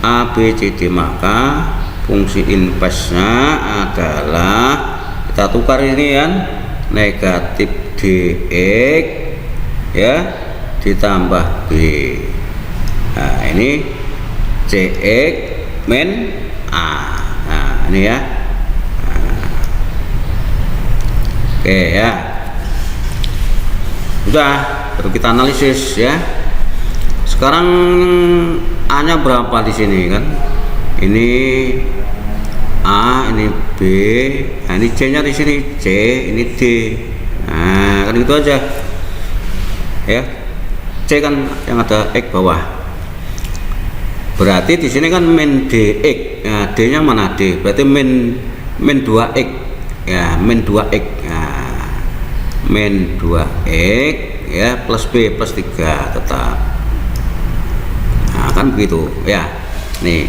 Speaker 1: ABCD, maka fungsi inversnya adalah kita tukar ini kan, negatif DX ya ditambah B. Nah ini CX min A. Nah ini ya. Oke ya, udah, baru kita analisis ya. Sekarang A nya berapa di sini kan, ini A, ini B, nah ini C nya di sini, C, ini D. Nah kan gitu aja ya, C kan yang ada X bawah, berarti di sini kan min DX. Nah D nya mana, D berarti min 2X ya, min 2X. Nah, min 2X ya plus B plus 3 tetap. Nah kan begitu ya. Nih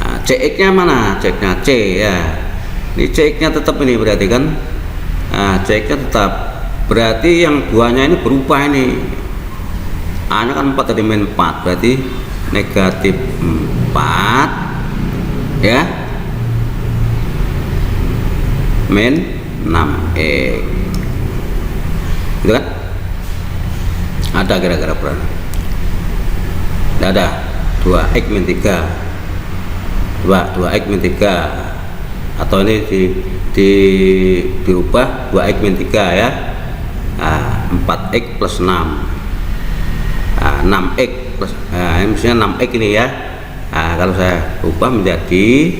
Speaker 1: nah, CX nya mana, CX nya C ya, ini CX nya tetap ini berarti kan. Nah CX nya tetap, berarti yang duanya ini berubah ini, A nya kan 4 tadi, min 4 berarti negatif 4 ya, min 6X gitu kan. Ada kira-kira peran, tidak ada, 2X min 3, 2X min 3, atau ini dirubah 2X min 3 ya. Nah, 4X plus 6, nah, 6X plus, nah, ini misalnya 6X ini ya. Nah, kalau saya ubah menjadi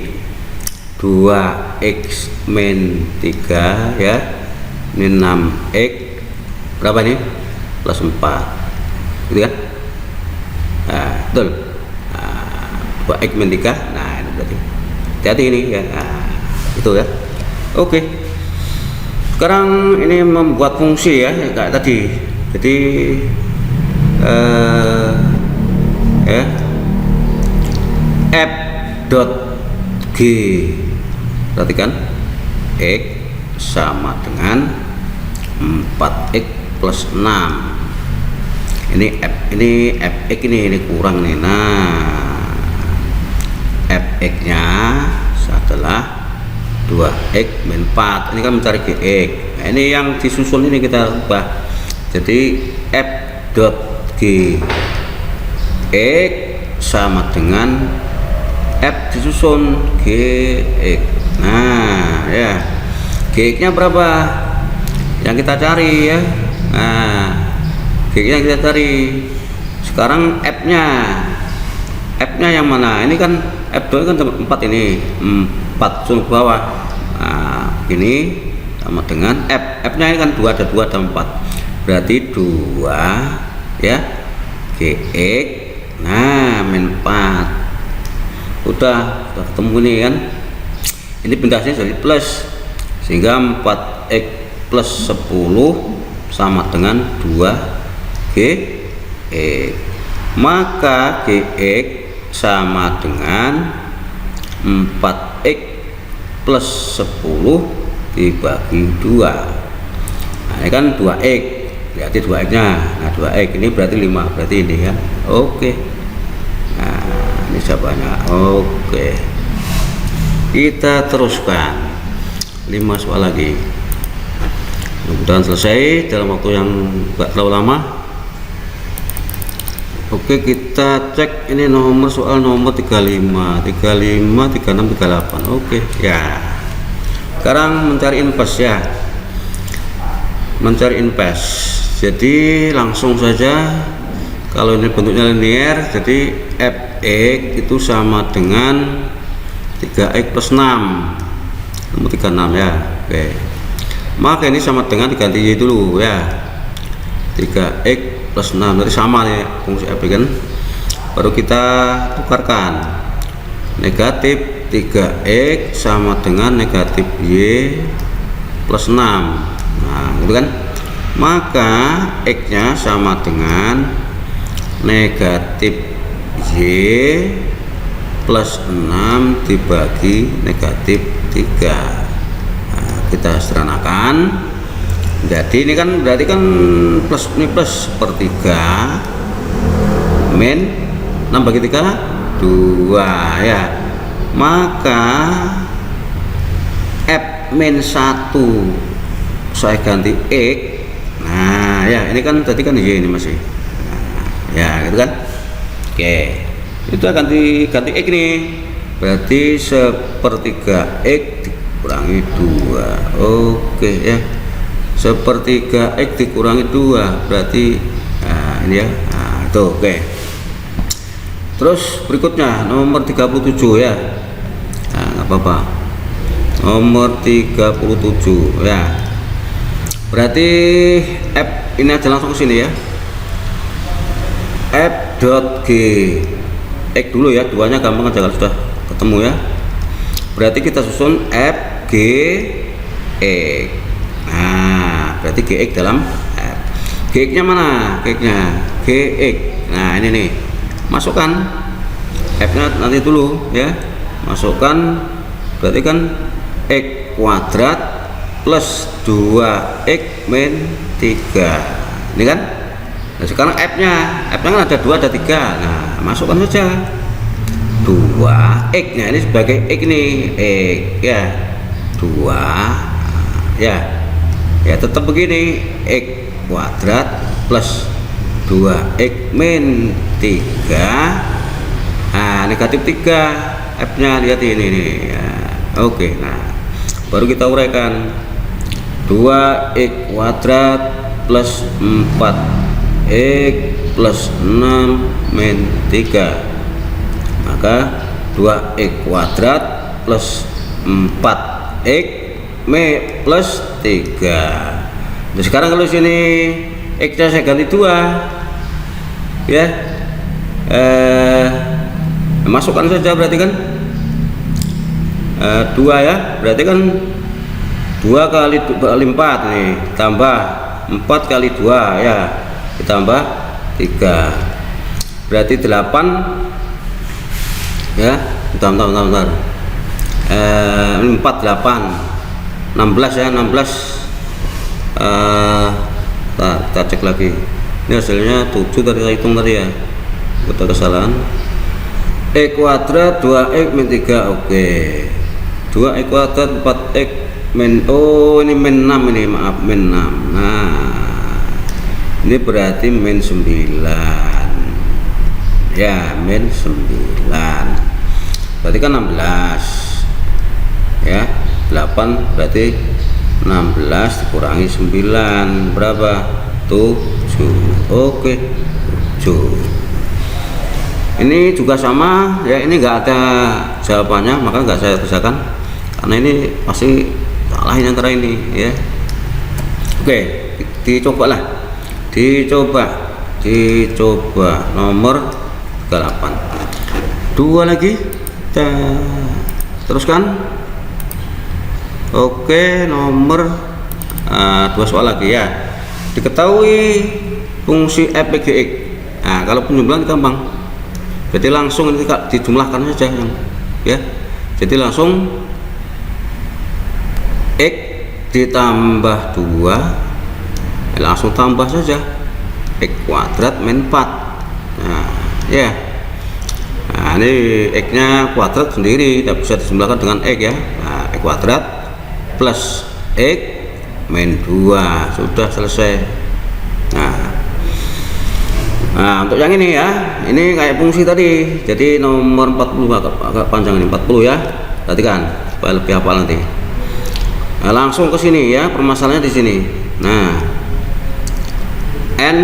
Speaker 1: 2x min 3 ya, ini 6x berapa nih, plus 4 gitu kan. Nah, betul. Nah, 2x min 3, nah ini berarti hati-hati ini ya. Nah, itu ya. Oke, sekarang ini membuat fungsi ya kayak tadi. Jadi ya, f dot g, perhatikan, x sama dengan 4x plus 6. Ini fx ini kurang nih. Nah, fx nya adalah 2x min 4. Ini kan mencari gx. Nah, ini yang disusun ini kita ubah. Jadi f dot g x sama dengan f disusun gx. Nah ya, gx nya berapa yang kita cari ya. Nah, gx nya kita cari. Sekarang f nya yang mana? Ini kan f2 kan 4, ini 4 susun bawah. Nah, ini sama dengan f nya ini kan 2, ada 2 ada 4, berarti 2 ya gx, nah min 4. udah ketemu ini kan. Ini bendasnya jadi plus, sehingga 4x plus 10 sama dengan 2 gx. Maka gx sama dengan 4x plus 10 dibagi 2. Nah, ini kan 2x, berarti 2x nya. Nah, 2x ini berarti 5, berarti ini kan. Oke, nah ini jawabannya. Oke, kita teruskan 5 soal lagi, mudah-mudahan selesai dalam waktu yang gak terlalu lama. Oke, kita cek ini nomor soal nomor 35, 36, 38. Oke ya, sekarang mencari inverse ya, mencari inverse. Jadi langsung saja, kalau ini bentuknya linear, jadi fx itu sama dengan 3x plus 6, nomor 36 ya. Oke, maka ini sama dengan diganti y dulu ya, 3x plus 6, berarti sama nih fungsi f kan. Baru kita tukarkan, negatif 3x sama dengan negatif y plus 6. Nah gitu kan, maka x nya sama dengan negatif y plus 6 dibagi negatif 3. Nah, kita sederhanakan. Jadi ini kan berarti kan plus, ini plus sepertiga min 6 bagi 3 2 ya. Maka f min 1 saya ganti x. Nah ya, ini kan tadi kan y ini masih. Nah, ya gitu kan. Oke, itu akan diganti x nih, berarti sepertiga x dikurangi 2. Oke ya, sepertiga x dikurangi 2 berarti nah, ini ya. Nah, itu oke. Terus berikutnya nomor 37 ya. Nah, nggak apa-apa. Nomor 37 ya. Berarti f ini aja langsung ke sini ya. F dot g x dulu ya, duanya gampang aja kalau sudah ketemu ya. Berarti kita susun f g x. Nah, berarti gx dalam f. Gx nya mana? Gx nya gx. Nah ini nih, masukkan f nya nanti dulu ya, masukkan, berarti kan x kuadrat plus 2x min 3 ini kan. Nah sekarang f nya kan ada 2 ada 3. Nah masukkan saja 2x nya ini sebagai x nih, x ya 2 ya. Ya tetap begini, x kuadrat plus 2x min 3. Nah negatif 3 f nya, lihat ini nih ya. Oke, nah baru kita uraikan 2x kuadrat plus 4x plus 6 min 3. Maka 2x kuadrat plus 4x plus 3. Nah, sekarang kalau sini x nya saya ganti 2 ya, masukkan saja berarti kan 2 ya, berarti kan 2 kali 4 nih tambah 4 kali 2 ya, ditambah 3 berarti 8 ya. Bentar. 4 8 16 ya, 16. Kita cek lagi, ini hasilnya 7 tadi saya hitung tadi ya, kita kesalahan. X kuadrat 2x min 3, oke. 2x kuadrat 4x min, oh ini min 6 ini, maaf min 6. Nah ini berarti min 9 ya, min 9 berarti kan 16 ya, 8 berarti 16 dikurangi 9 berapa? 7. Oke, 7. Ini juga sama ya, ini enggak ada jawabannya, maka enggak saya kerjakan karena ini pasti salah yang antara ini ya. Oke, dicoba nomor 38. 2 lagi, kita teruskan. Oke, nomor 2 soal lagi ya. Diketahui fungsi f bagi x. Nah, kalau penjumlahan gampang, jadi langsung ini dijumlahkan saja ya. Jadi langsung x ditambah 2 langsung tambah saja x kuadrat min 4. Nah ya, nah ini x nya kuadrat sendiri tidak bisa dijumlahkan dengan x ya. Nah, x kuadrat plus x min 2 sudah selesai. Nah untuk yang ini ya, ini kayak fungsi tadi, jadi nomor 40 agak panjang ini, 40 ya, perhatikan supaya lebih hafal nanti. Nah, langsung ke sini ya, permasalahannya di sini. Nah n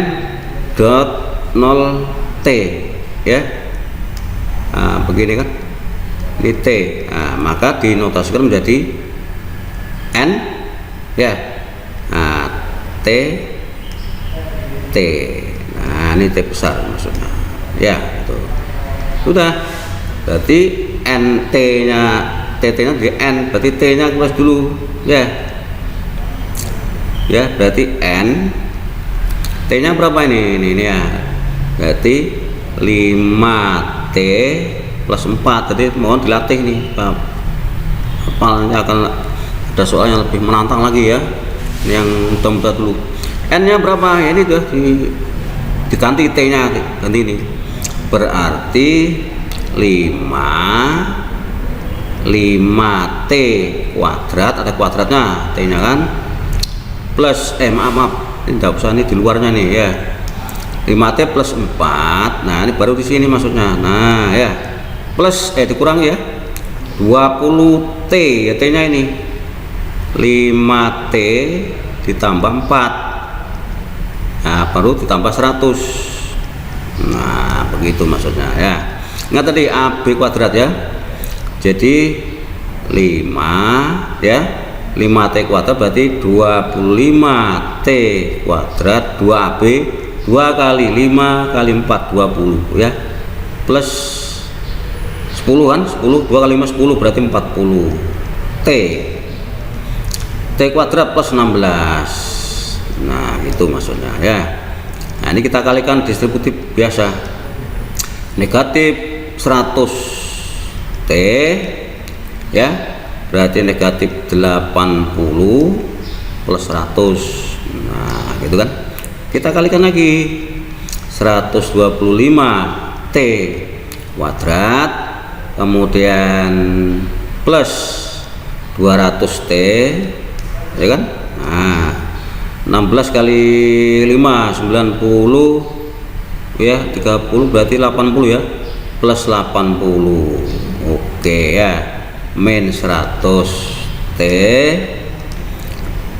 Speaker 1: dot 0 t ya, nah, begini kan, ini t. Nah, maka dinotasikan menjadi n ya, nah, t. Nah ini t besar maksudnya ya, itu sudah. Berarti nt nya tt nya di n, berarti t nya kelas dulu ya. Ya berarti n, t nya berapa ini ya, berarti 5t plus 4. Jadi mohon dilatih nih, hafalnya akan ada soal yang lebih menantang lagi ya, yang mudah-mudah dulu. N nya berapa ya, ini tuh diganti t nya, ganti ini, berarti 5t kuadrat, ada kuadratnya t nya kan, plus maaf ini tidak usah, ini di luarnya nih ya, 5t plus 4. Nah ini baru di sini maksudnya. Nah ya, plus dikurangi ya, 20t ya, t nya ini 5t ditambah 4. Nah baru ditambah 100. Nah begitu maksudnya ya. Ingat tadi AB kuadrat ya, jadi 5 ya, 5t kuadrat berarti 25t kuadrat 2AB, 2 kali 5 kali 4 20 ya, plus 10 kan, 10, 2 kali 5 10 berarti 40 t kuadrat plus 16. Nah itu maksudnya ya. Nah ini kita kalikan distributif biasa, negatif 100t ya, berarti negatif 80 plus 100. Nah gitu kan, kita kalikan lagi 125t kuadrat kemudian plus 200t ya kan. Nah 16 kali 5 90 ya, 30 berarti 80 ya, plus 80. Oke ya, min 100t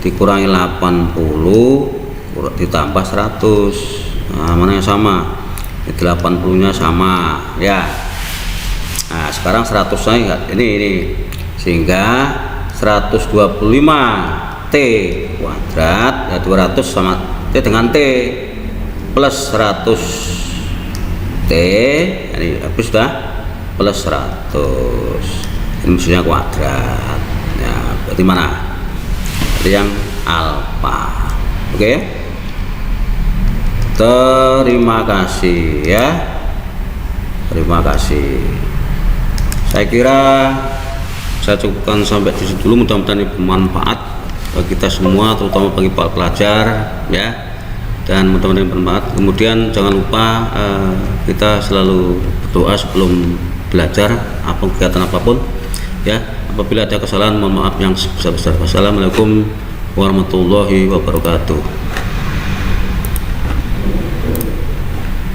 Speaker 1: dikurangi 80 ditambah 100. Nah mana yang sama, 80 nya sama ya. Nah sekarang 100 nya ini sehingga 125 T kuadrat ya 200 sama T dengan T plus 100 T, ini habis sudah plus 100, ini maksudnya kuadrat ya, berarti mana? Berarti yang alfa. Oke, terima kasih ya, terima kasih. Saya kira saya cukupkan sampai di situ dulu, mudah-mudahan ini bermanfaat bagi kita semua, terutama bagi para pelajar ya, dan mudah-mudahan bermanfaat. Kemudian jangan lupa kita selalu berdoa sebelum belajar apa kegiatan apapun ya. Apabila ada kesalahan mohon maaf yang sebesar-besar. Wassalamualaikum warahmatullahi wabarakatuh.